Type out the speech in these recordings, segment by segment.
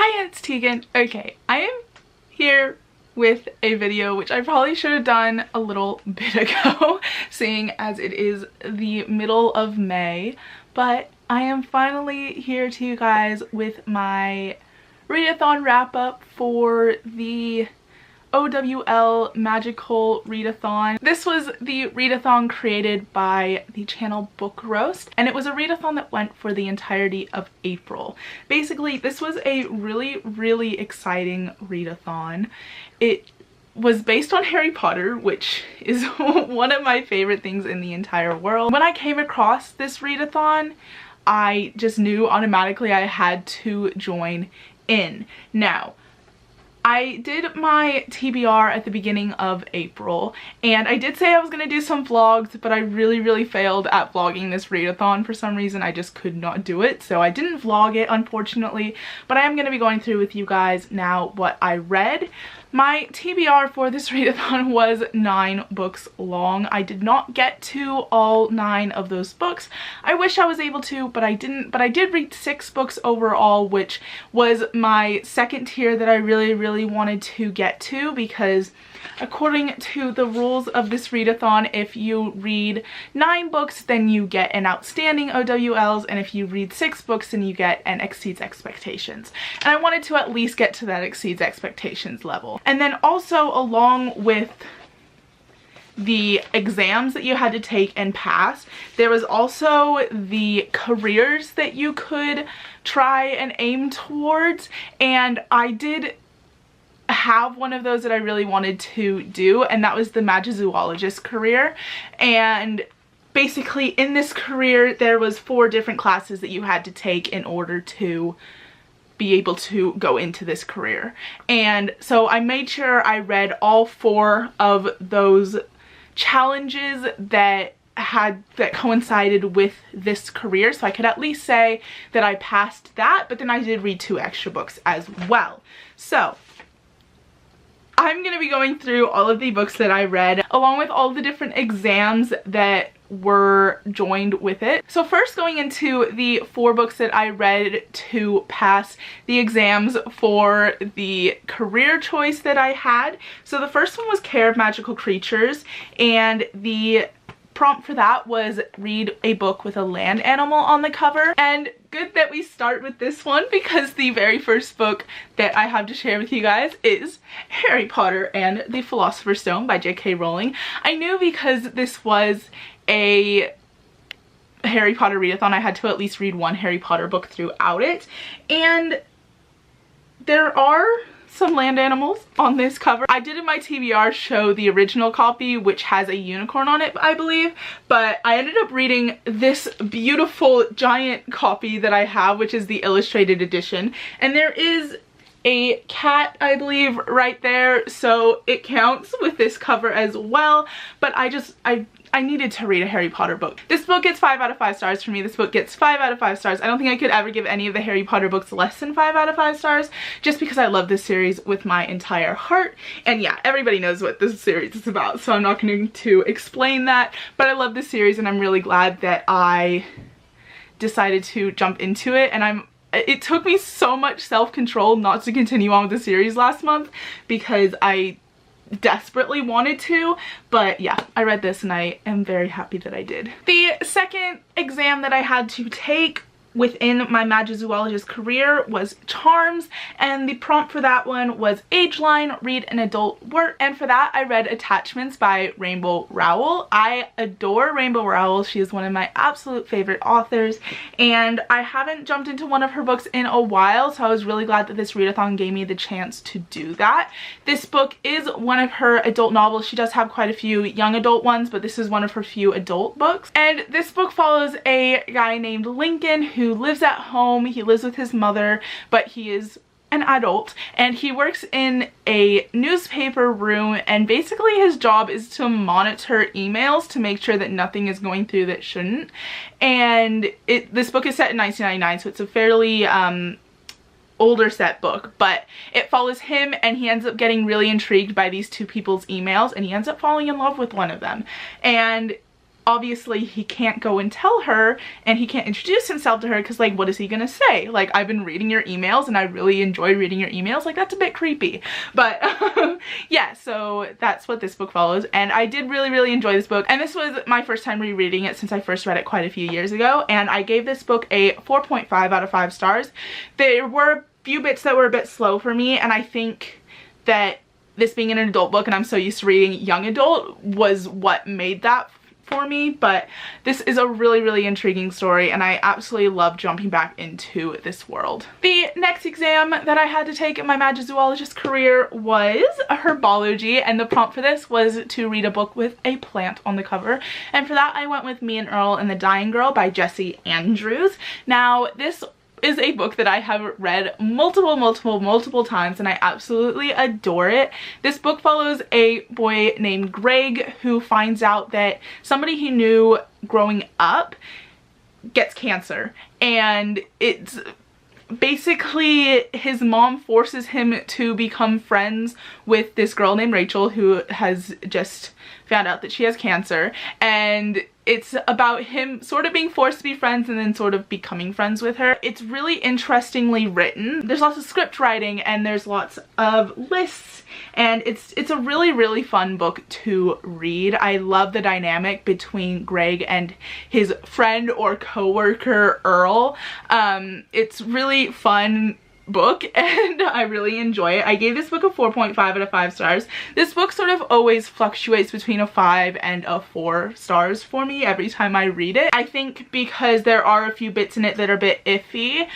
Hi, it's Tegan. Okay, I am here with a video which I probably should have done a little bit ago, seeing as it is the middle of May, but I am finally here to you guys with my readathon wrap-up for the O.W.L.s Magical ReadAthon. This was the readathon created by the channel Book Roast, and it was a readathon that went for the entirety of April. Basically, this was a really exciting readathon. It was based on Harry Potter, which is one of my favorite things in the entire world. When I came across this readathon, I just knew automatically I had to join in. Now, I did my TBR at the beginning of April, and I did say I was going to do some vlogs, but I really failed at vlogging this readathon for some reason. I just could not do it, so I didn't vlog it, unfortunately, but I am going to be going through with you guys now what I read. My TBR for this readathon was 9 books long. I did not get to all 9 of those books. I wish I was able to, but I didn't. But I did read 6 books overall, which was my second tier that I really wanted to get to, because according to the rules of this readathon, if you read 9 books, then you get an outstanding O.W.L.s, and if you read 6 books, then you get an exceeds expectations. And I wanted to at least get to that exceeds expectations level. And then also, along with the exams that you had to take and pass, there was also the careers that you could try and aim towards, and I did have one of those that I really wanted to do, and that was the Magizoologist career. And basically in this career there was 4 different classes that you had to take in order to be able to go into this career. And so I made sure I read all 4 of those challenges that coincided with this career, so I could at least say that I passed that, but then I did read 2 extra books as well. So I'm going to be going through all of the books that I read, along with all the different exams that were joined with it. So first, going into the 4 books that I read to pass the exams for the career choice that I had. So the first one was Care of Magical Creatures, and the prompt for that was read a book with a land animal on the cover. And good that we start with this one, because the very first book that I have to share with you guys is Harry Potter and the Philosopher's Stone by J.K. Rowling. I knew because this was a Harry Potter readathon, I had to at least read 1 Harry Potter book throughout it, and there are some land animals on this cover. I did in my TBR show the original copy, which has a unicorn on it, I believe, but I ended up reading this beautiful giant copy that I have, which is the illustrated edition, and there is a cat, I believe, right there, so it counts with this cover as well. But I needed to read a Harry Potter book. This book gets 5 out of 5 stars for me. This book gets 5 out of 5 stars. I don't think I could ever give any of the Harry Potter books less than 5 out of 5 stars, just because I love this series with my entire heart. And yeah, everybody knows what this series is about, so I'm not going to explain that, but I love this series, and I'm really glad that I decided to jump into it. And it took me so much self-control not to continue on with the series last month, because I desperately wanted to, but yeah, I read this and I am very happy that I did. The second exam that I had to take within my Magizoologist career was Charms, and the prompt for that one was age line, read an adult work, and for that I read Attachments by Rainbow Rowell. I adore Rainbow Rowell. She is one of my absolute favorite authors, and I haven't jumped into one of her books in a while, so I was really glad that this readathon gave me the chance to do that. This book is one of her adult novels. She does have quite a few young adult ones, but this is one of her few adult books. And this book follows a guy named Lincoln who lives at home. He lives with his mother, but he is an adult, and he works in a newspaper room, and basically his job is to monitor emails to make sure that nothing is going through that shouldn't. And this book is set in 1999, so it's a fairly older set book, but it follows him, and he ends up getting really intrigued by these 2 people's emails, and he ends up falling in love with one of them. And obviously he can't go and tell her, and he can't introduce himself to her because, like, what is he gonna say? Like, I've been reading your emails and I really enjoy reading your emails. Like, that's a bit creepy. But yeah, so that's what this book follows, and I did really enjoy this book, and this was my first time rereading it since I first read it quite a few years ago, and I gave this book a 4.5 out of 5 stars. There were a few bits that were a bit slow for me, and I think that this being an adult book and I'm so used to reading young adult was what made that for me, but this is a really intriguing story, and I absolutely love jumping back into this world. The next exam that I had to take in my Magizoologist career was a herbology, and the prompt for this was to read a book with a plant on the cover, and for that I went with Me and Earl and the Dying Girl by Jessie Andrews. Now, this is a book that I have read multiple times, and I absolutely adore it. This book follows a boy named Greg who finds out that somebody he knew growing up gets cancer, and it's basically his mom forces him to become friends with this girl named Rachel who has just found out that she has cancer, and it's about him sort of being forced to be friends and then sort of becoming friends with her. It's really interestingly written. There's lots of script writing and there's lots of lists, and it's a really fun book to read. I love the dynamic between Greg and his friend or co-worker Earl. It's really fun book and I really enjoy it. I gave this book a 4.5 out of 5 stars. This book sort of always fluctuates between a 5 and a 4 stars for me every time I read it. I think because there are a few bits in it that are a bit iffy,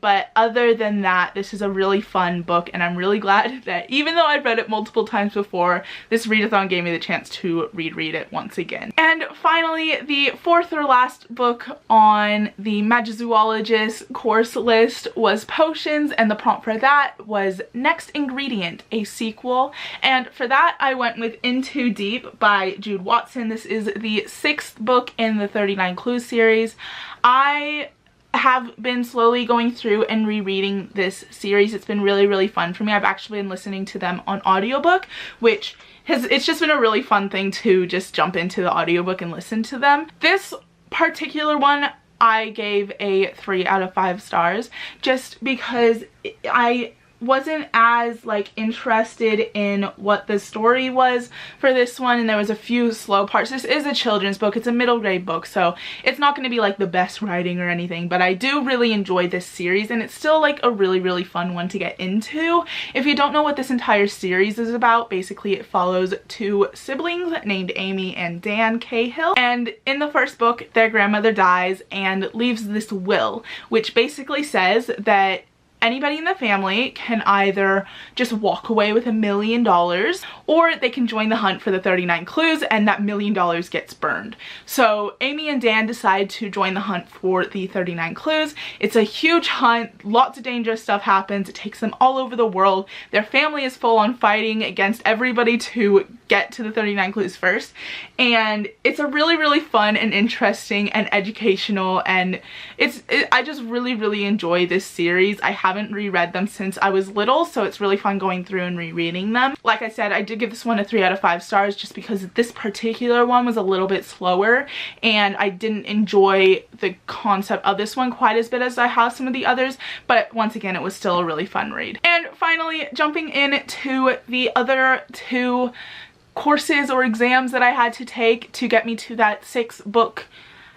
but other than that, this is a really fun book, and I'm really glad that even though I've read it multiple times before, this readathon gave me the chance to reread it once again. And finally, the fourth or last book on the Magizoologist course list was Potions, and the prompt for that was Next Ingredient, a sequel, and for that I went with In Too Deep by Jude Watson. This is the 6th book in the 39 Clues series. I have been slowly going through and rereading this series. It's been really fun for me. I've actually been listening to them on audiobook, which it's just been a really fun thing to just jump into the audiobook and listen to them. This particular one I gave a 3 out of 5 stars just because I wasn't as like interested in what the story was for this one, and there was a few slow parts. This is a children's book. It's a middle grade book, so it's not going to be like the best writing or anything, but I do really enjoy this series, and it's still like a really fun one to get into. If you don't know what this entire series is about, basically it follows 2 siblings named Amy and Dan Cahill, and in the first book their grandmother dies and leaves this will, which basically says that anybody in the family can either just walk away with $1 million, or they can join the hunt for the 39 clues and that $1 million gets burned. So Amy and Dan decide to join the hunt for the 39 clues. It's a huge hunt, lots of dangerous stuff happens, it takes them all over the world. Their family is full on fighting against everybody to get to the 39 clues first, and it's a really fun and interesting and educational, and I just really enjoy this series. I haven't reread them since I was little, so it's really fun going through and rereading them. Like I said, I did give this one a 3 out of 5 stars just because this particular one was a little bit slower, and I didn't enjoy the concept of this one quite as bit as I have some of the others, but once again, it was still a really fun read. And finally, jumping into the other 2 courses or exams that I had to take to get me to that 6th book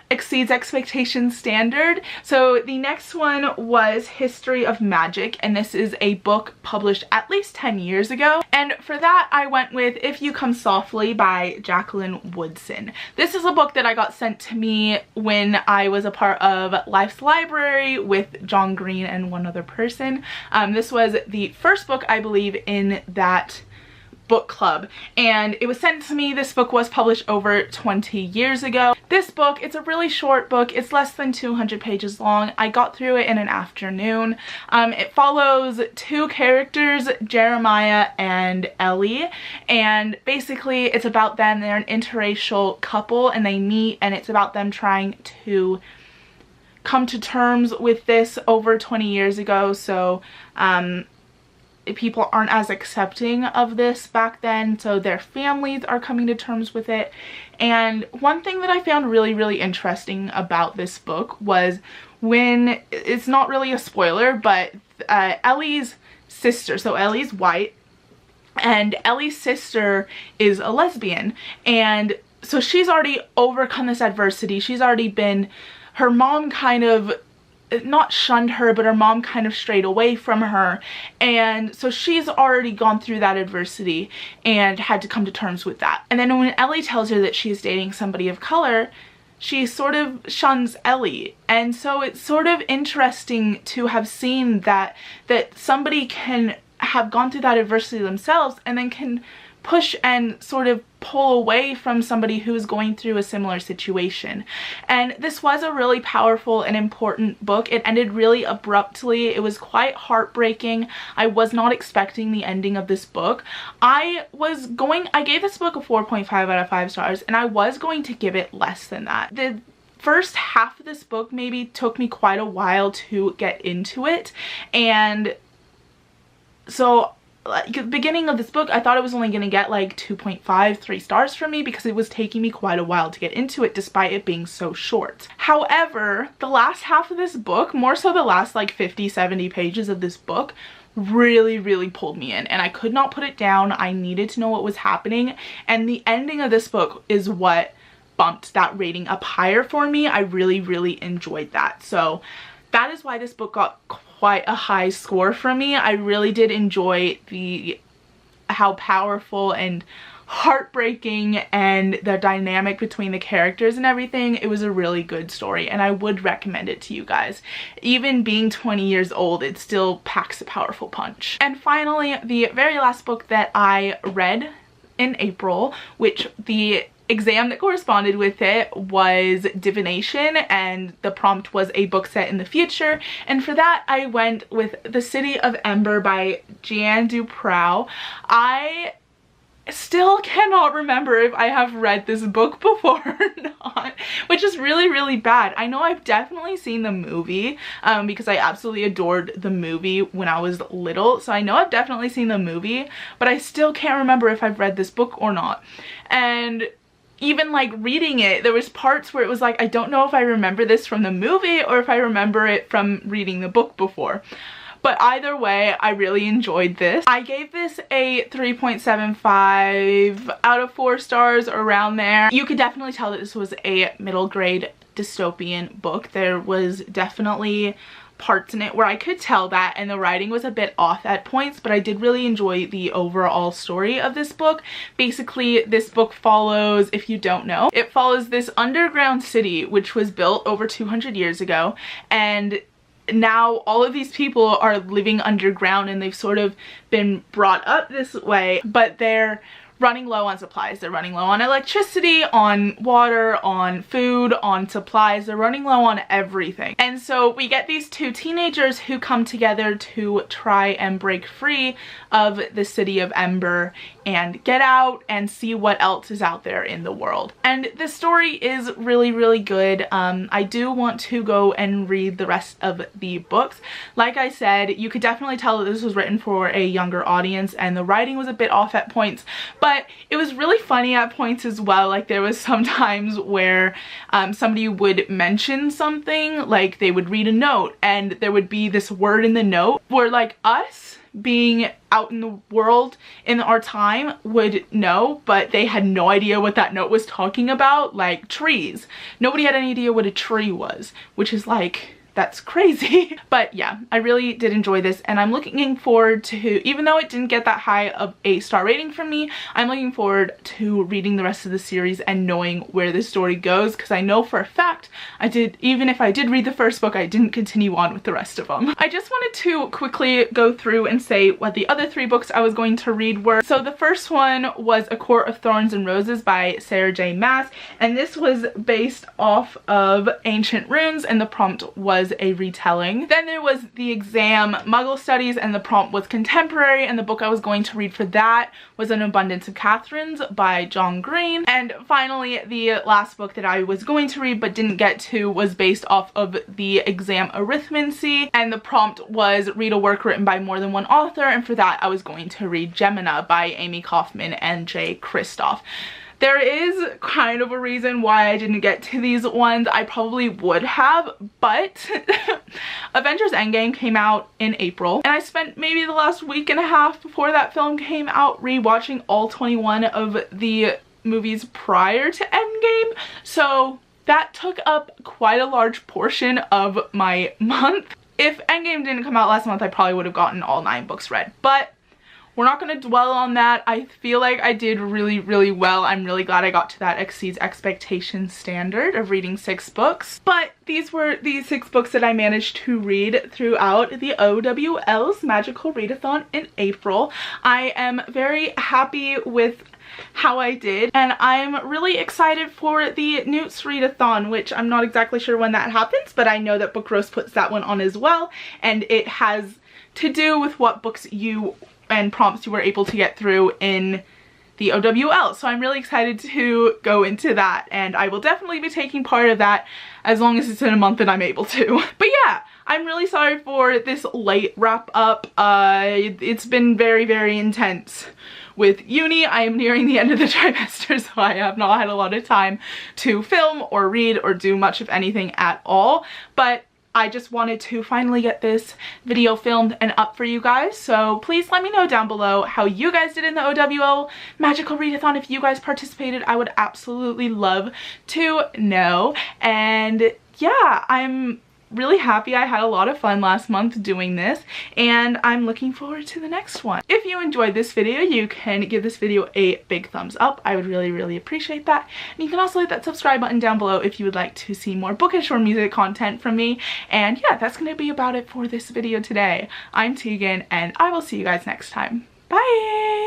exceeds expectations standard. So the next one was History of Magic, and this is a book published at least 10 years ago, and for that I went with If You Come Softly by Jacqueline Woodson. This is a book that I got sent to me when I was a part of Life's Library with John Green and one other person. This was the first book, I believe, in that book club, and it was sent to me. This book was published over 20 years ago. This book, it's a really short book. It's less than 200 pages long. I got through it in an afternoon. It follows 2 characters, Jeremiah and Ellie, and basically it's about them. They're an interracial couple and they meet, and it's about them trying to come to terms with this over 20 years ago. So people aren't as accepting of this back then, so their families are coming to terms with it. And one thing that I found really, really interesting about this book was when, it's not really a spoiler, but Ellie's sister, so Ellie's white, and Ellie's sister is a lesbian, and so she's already overcome this adversity. She's already been, her mom kind of, not shunned her, but her mom kind of strayed away from her, and so she's already gone through that adversity and had to come to terms with that. And then when Ellie tells her that she's dating somebody of color, she sort of shuns Ellie. And so it's sort of interesting to have seen that somebody can have gone through that adversity themselves and then can push and sort of pull away from somebody who is going through a similar situation. And this was a really powerful and important book. It ended really abruptly. It was quite heartbreaking. I was not expecting the ending of this book. I gave this book a 4.5 out of 5 stars, and I was going to give it less than that. The first half of this book maybe took me quite a while to get into it, and so like the beginning of this book, I thought it was only going to get like 2.5, 3 stars from me because it was taking me quite a while to get into it despite it being so short. However, the last half of this book, more so the last like 50, 70 pages of this book, really, really pulled me in, and I could not put it down. I needed to know what was happening, and the ending of this book is what bumped that rating up higher for me. I really, really enjoyed that. So that is why this book got quite a high score from me. I really did enjoy how powerful and heartbreaking and the dynamic between the characters and everything. It was a really good story, and I would recommend it to you guys. Even being 20 years old, it still packs a powerful punch. And finally, the very last book that I read in April, which the exam that corresponded with it was divination, and the prompt was a book set in the future, and for that I went with The City of Ember by Jan Duprow. I still cannot remember if I have read this book before or not, which is really, really bad. I know I've definitely seen the movie because I absolutely adored the movie when I was little, so I know I've definitely seen the movie, but I still can't remember if I've read this book or not. And even like reading it, there was parts where it was like, I don't know if I remember this from the movie or if I remember it from reading the book before. But either way, I really enjoyed this. I gave this a 3.75 out of 4 stars, around there. You could definitely tell that this was a middle grade dystopian book. There was definitely parts in it where I could tell that, and the writing was a bit off at points, but I did really enjoy the overall story of this book. Basically, this book follows, if you don't know, it follows this underground city which was built over 200 years ago, and now all of these people are living underground, and they've sort of been brought up this way, but they're running low on supplies. They're running low on electricity, on water, on food, on supplies. They're running low on everything. And so we get these 2 teenagers who come together to try and break free of the City of Ember and get out and see what else is out there in the world. And the story is really, really good. I do want to go and read the rest of the books. Like I said, you could definitely tell that this was written for a younger audience, and the writing was a bit off at points, but it was really funny at points as well. Like there was some times where somebody would mention something, like they would read a note and there would be this word in the note where like us being out in the world in our time would know, but they had no idea what that note was talking about, like trees. Nobody had any idea what a tree was, which is like, that's crazy. But yeah, I really did enjoy this, and I'm looking forward to, even though it didn't get that high of a star rating from me, I'm looking forward to reading the rest of the series and knowing where this story goes, because I know for a fact even if I did read the first book, I didn't continue on with the rest of them. I just wanted to quickly go through and say what the other 3 books I was going to read were. So the first one was A Court of Thorns and Roses by Sarah J. Maas, and this was based off of ancient runes, and the prompt was was a retelling. Then there was the exam Muggle Studies, and the prompt was contemporary, and the book I was going to read for that was An Abundance of Catherines by John Green. And finally, the last book that I was going to read but didn't get to was based off of the exam Arithmancy, and the prompt was read a work written by more than one author, and for that I was going to read Gemina by Amy Kaufman and Jay Kristoff. There is kind of a reason why I didn't get to these ones. I probably would have, but Avengers Endgame came out in April, and I spent maybe the last week and a half before that film came out rewatching all 21 of the movies prior to Endgame, so that took up quite a large portion of my month. If Endgame didn't come out last month, I probably would have gotten all 9 books read, but we're not going to dwell on that. I feel like I did really, really well. I'm really glad I got to that exceeds expectation standard of reading 6 books. But these were the 6 books that I managed to read throughout the O.W.L.s Magical ReadAthon in April. I am very happy with how I did, and I'm really excited for the Newt's Readathon, which I'm not exactly sure when that happens, but I know that Book Roast puts that one on as well, and it has to do with what books you and prompts you were able to get through in the O.W.L. So I'm really excited to go into that, and I will definitely be taking part of that as long as it's in a month that I'm able to. But yeah, I'm really sorry for this late wrap up. It's been very, very intense. With uni, I am nearing the end of the trimester, so I have not had a lot of time to film or read or do much of anything at all. But I just wanted to finally get this video filmed and up for you guys, so please let me know down below how you guys did in the O.W.L. Magical Readathon. If you guys participated, I would absolutely love to know. And yeah, I'm really happy. I had a lot of fun last month doing this, and I'm looking forward to the next one. If you enjoyed this video, you can give this video a big thumbs up. I would really, really appreciate that. And you can also hit that subscribe button down below if you would like to see more bookish or music content from me. And yeah, that's going to be about it for this video today. I'm Tegan, and I will see you guys next time. Bye!